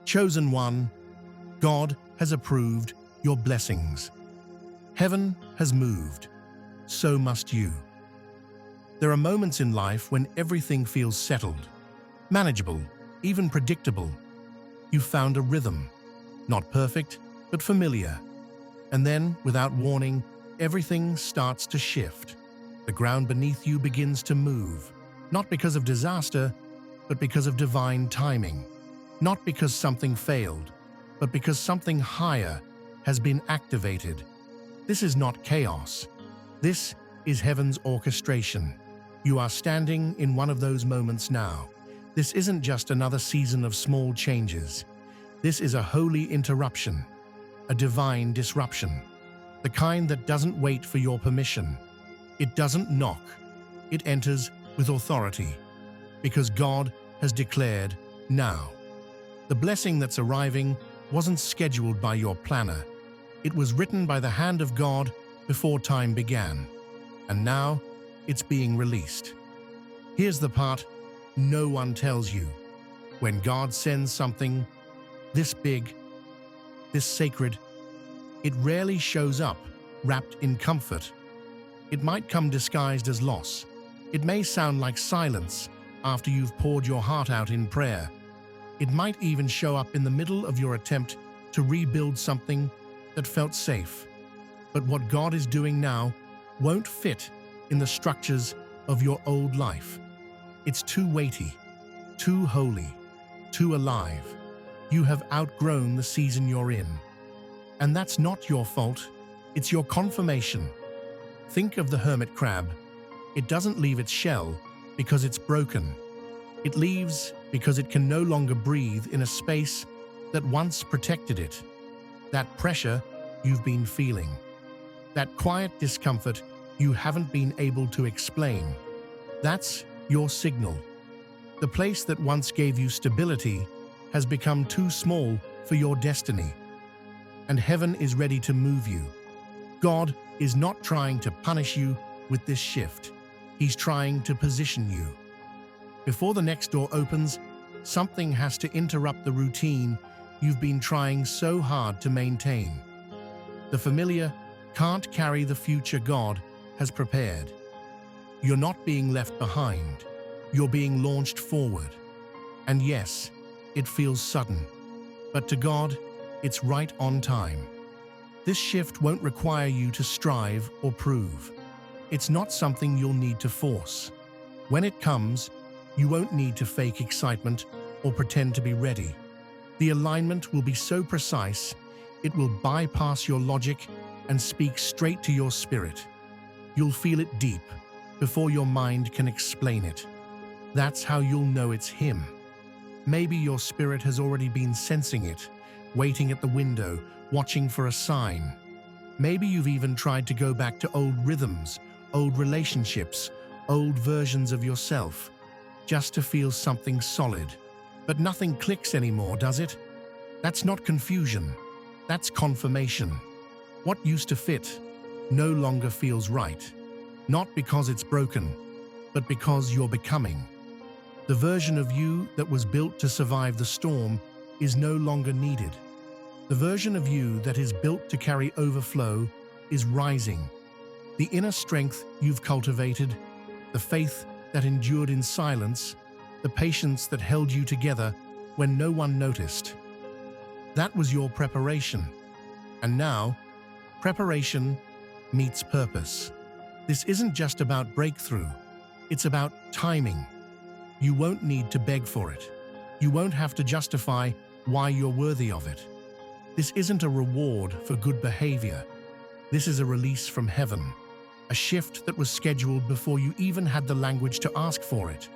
Chosen one, God has approved your blessings. Heaven has moved, so must you. There are moments in life when everything feels settled, manageable, even predictable. You've found a rhythm, not perfect, but familiar. And then, without warning, everything starts to shift. The ground beneath you begins to move, not because of disaster, but because of divine timing. Not because something failed, but because something higher has been activated. This is not chaos. This is heaven's orchestration. You are standing in one of those moments now. This isn't just another season of small changes. This is a holy interruption, a divine disruption, the kind that doesn't wait for your permission. It doesn't knock. It enters with authority, because God has declared now. The blessing that's arriving wasn't scheduled by your planner. It was written by the hand of God before time began. And now, it's being released. Here's the part no one tells you. When God sends something this big, this sacred, it rarely shows up wrapped in comfort. It might come disguised as loss. It may sound like silence after you've poured your heart out in prayer. It might even show up in the middle of your attempt to rebuild something that felt safe. But what God is doing now won't fit in the structures of your old life. It's too weighty, too holy, too alive. You have outgrown the season you're in. And that's not your fault, it's your confirmation. Think of the hermit crab. It doesn't leave its shell because it's broken. It leaves because it can no longer breathe in a space that once protected it. That pressure you've been feeling. That quiet discomfort you haven't been able to explain. That's your signal. The place that once gave you stability has become too small for your destiny. And heaven is ready to move you. God is not trying to punish you with this shift. He's trying to position you. Before the next door opens, something has to interrupt the routine you've been trying so hard to maintain. The familiar can't carry the future God has prepared. You're not being left behind. You're being launched forward. And yes, it feels sudden, but to God, it's right on time. This shift won't require you to strive or prove. It's not something you'll need to force. When it comes, you won't need to fake excitement or pretend to be ready. The alignment will be so precise, it will bypass your logic and speak straight to your spirit. You'll feel it deep, before your mind can explain it. That's how you'll know it's Him. Maybe your spirit has already been sensing it, waiting at the window, watching for a sign. Maybe you've even tried to go back to old rhythms, old relationships, old versions of yourself, just to feel something solid. But nothing clicks anymore, does it? That's not confusion. That's confirmation. What used to fit no longer feels right. Not because it's broken, but because you're becoming. The version of you that was built to survive the storm is no longer needed. The version of you that is built to carry overflow is rising. The inner strength you've cultivated, the faith that endured in silence, the patience that held you together when no one noticed. That was your preparation. And now, preparation meets purpose. This isn't just about breakthrough, it's about timing. You won't need to beg for it. You won't have to justify why you're worthy of it. This isn't a reward for good behavior. This is a release from heaven, a shift that was scheduled before you even had the language to ask for it.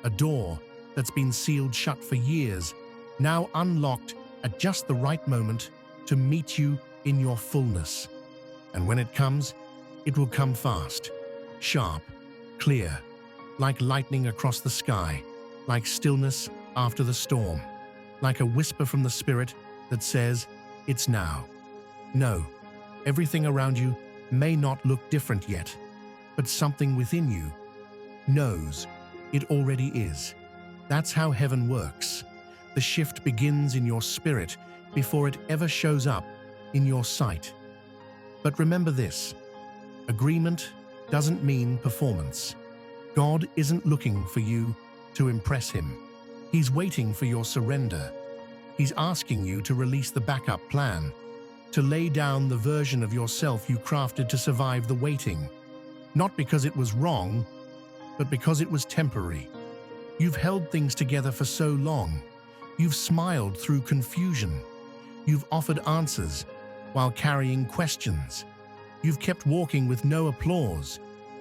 A door that's been sealed shut for years, now unlocked at just the right moment to meet you in your fullness. And when it comes, it will come fast, sharp, clear, like lightning across the sky, like stillness after the storm, like a whisper from the Spirit that says, "It's now." No, everything around you may not look different yet, but something within you knows it already is. That's how heaven works. The shift begins in your spirit before it ever shows up in your sight. But remember this: agreement doesn't mean performance. God isn't looking for you to impress him. He's waiting for your surrender. He's asking you to release the backup plan, to lay down the version of yourself you crafted to survive the waiting. Not because it was wrong, but because it was temporary. You've held things together for so long. You've smiled through confusion. You've offered answers while carrying questions. You've kept walking with no applause,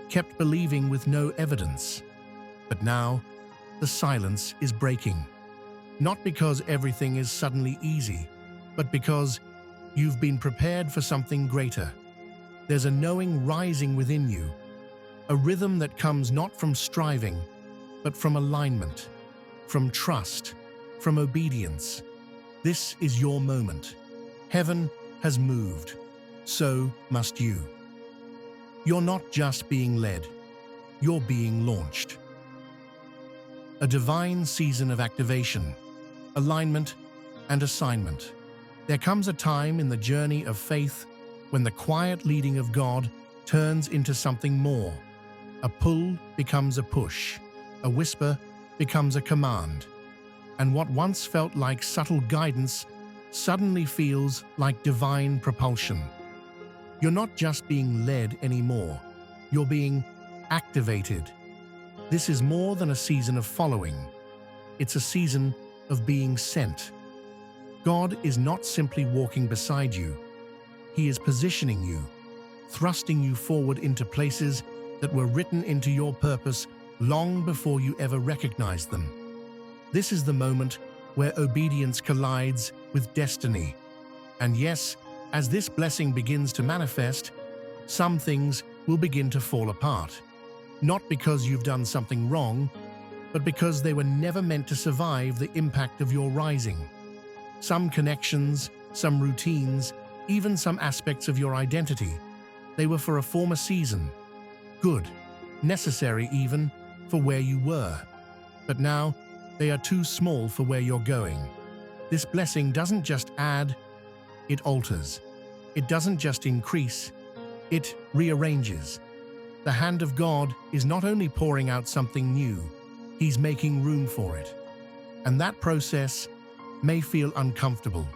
kept believing with no evidence. But now, the silence is breaking. Not because everything is suddenly easy, but because you've been prepared for something greater. There's a knowing rising within you, a rhythm that comes not from striving, but from alignment, from trust, from obedience. This is your moment. Heaven has moved. So must you. You're not just being led, you're being launched. A divine season of activation, alignment, and assignment. There comes a time in the journey of faith when the quiet leading of God turns into something more. A pull becomes a push, a whisper becomes a command, and what once felt like subtle guidance suddenly feels like divine propulsion. You're not just being led anymore, you're being activated. This is more than a season of following. It's a season of being sent. God is not simply walking beside you. He is positioning you, thrusting you forward into places that were written into your purpose long before you ever recognized them. This is the moment where obedience collides with destiny. And yes, as this blessing begins to manifest, some things will begin to fall apart. Not because you've done something wrong, but because they were never meant to survive the impact of your rising. Some connections, some routines, even some aspects of your identity, they were for a former season. Good, necessary even, for where you were. But now, they are too small for where you're going. This blessing doesn't just add, it alters. It doesn't just increase, it rearranges. The hand of God is not only pouring out something new, He's making room for it. And that process may feel uncomfortable.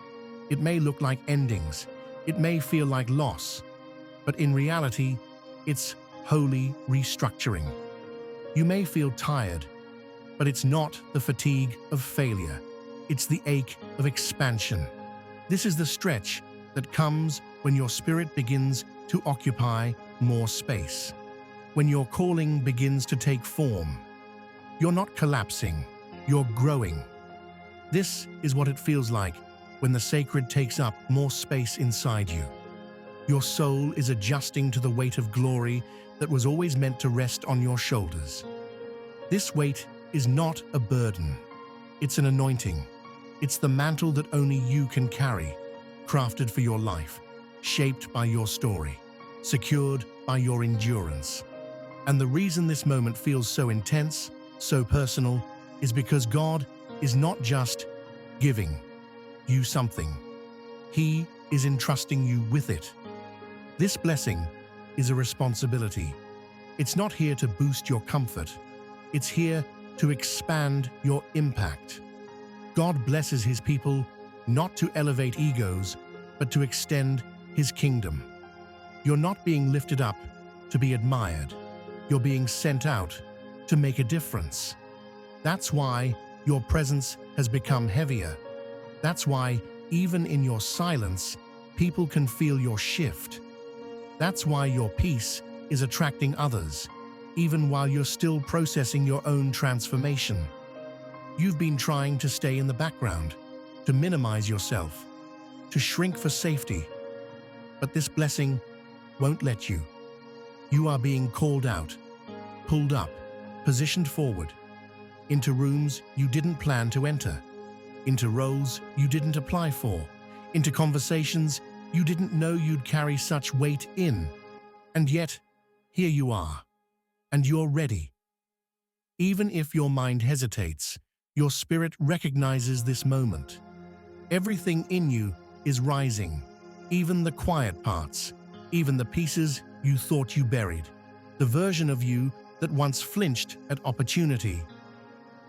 It may look like endings. It may feel like loss. But in reality, it's holy restructuring. You may feel tired, but it's not the fatigue of failure. It's the ache of expansion. This is the stretch that comes when your spirit begins to occupy more space, when your calling begins to take form. You're not collapsing, you're growing. This is what it feels like when the sacred takes up more space inside you. Your soul is adjusting to the weight of glory that was always meant to rest on your shoulders. This weight is not a burden. It's an anointing. It's the mantle that only you can carry, crafted for your life, shaped by your story, secured by your endurance. And the reason this moment feels so intense, so personal, is because God is not just giving you something. He is entrusting you with it. This blessing is a responsibility. It's not here to boost your comfort. It's here to expand your impact. God blesses His people not to elevate egos, but to extend His kingdom. You're not being lifted up to be admired. You're being sent out to make a difference. That's why your presence has become heavier. That's why, even in your silence, people can feel your shift. That's why your peace is attracting others, even while you're still processing your own transformation. You've been trying to stay in the background, to minimize yourself, to shrink for safety. But this blessing won't let you. You are being called out, pulled up, positioned forward, into rooms you didn't plan to enter, into roles you didn't apply for, into conversations you didn't know you'd carry such weight in. And yet, here you are, and you're ready. Even if your mind hesitates, Your spirit recognizes this moment. Everything in you is rising, even the quiet parts, even the pieces you thought you buried, the version of you that once flinched at opportunity.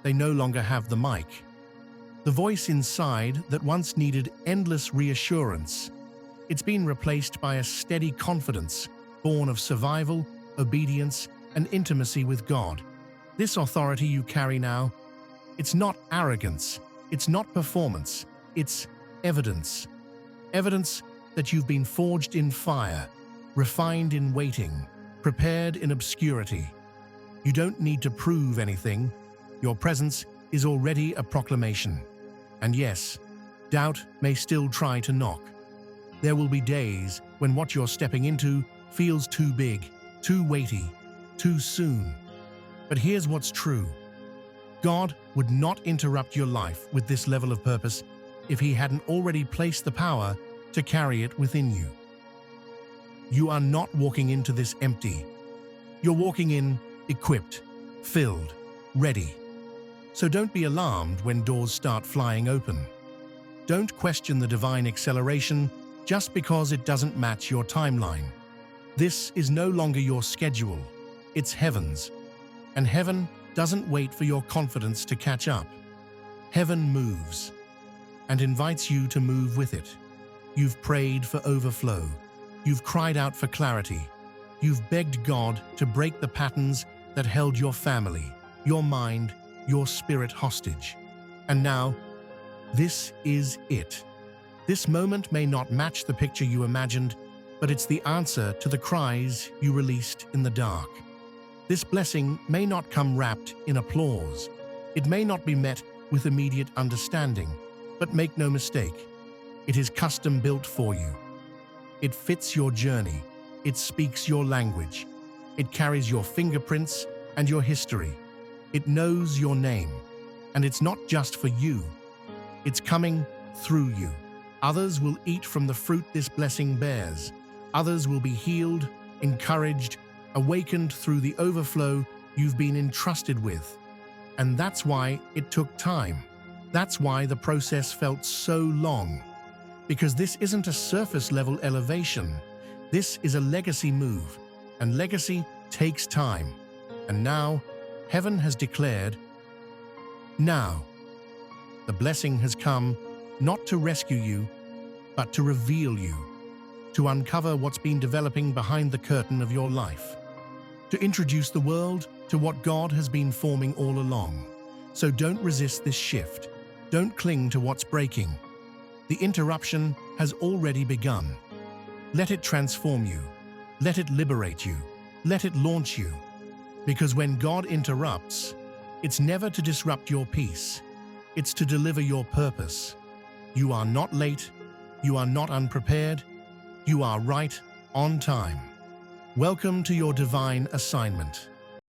They no longer have the mic. The voice inside that once needed endless reassurance, it's been replaced by a steady confidence born of survival, obedience, and intimacy with God. This authority you carry now, it's not arrogance, it's not performance, it's evidence. Evidence that you've been forged in fire, refined in waiting, prepared in obscurity. You don't need to prove anything. Your presence is already a proclamation. And yes, doubt may still try to knock. There will be days when what you're stepping into feels too big, too weighty, too soon. But here's what's true. God would not interrupt your life with this level of purpose if He hadn't already placed the power to carry it within you. You are not walking into this empty. You're walking in equipped, filled, ready. So don't be alarmed when doors start flying open. Don't question the divine acceleration just because it doesn't match your timeline. This is no longer your schedule, it's heaven's. And heaven doesn't wait for your confidence to catch up. Heaven moves and invites you to move with it. You've prayed for overflow. You've cried out for clarity. You've begged God to break the patterns that held your family, your mind, your spirit hostage. And now, this is it. This moment may not match the picture you imagined, but it's the answer to the cries you released in the dark. This blessing may not come wrapped in applause. It may not be met with immediate understanding, but make no mistake, it is custom built for you. It fits your journey. It speaks your language. It carries your fingerprints and your history. It knows your name. And it's not just for you. It's coming through you. Others will eat from the fruit this blessing bears. Others will be healed, encouraged, awakened through the overflow you've been entrusted with. And that's why it took time. That's why the process felt so long. Because this isn't a surface-level elevation. This is a legacy move, and legacy takes time. And now, heaven has declared, now. The blessing has come not to rescue you, but to reveal you, to uncover what's been developing behind the curtain of your life, to introduce the world to what God has been forming all along. So don't resist this shift. Don't cling to what's breaking. The interruption has already begun. Let it transform you. Let it liberate you. Let it launch you. Because when God interrupts, it's never to disrupt your peace. It's to deliver your purpose. You are not late. You are not unprepared. You are right on time. Welcome to your divine assignment.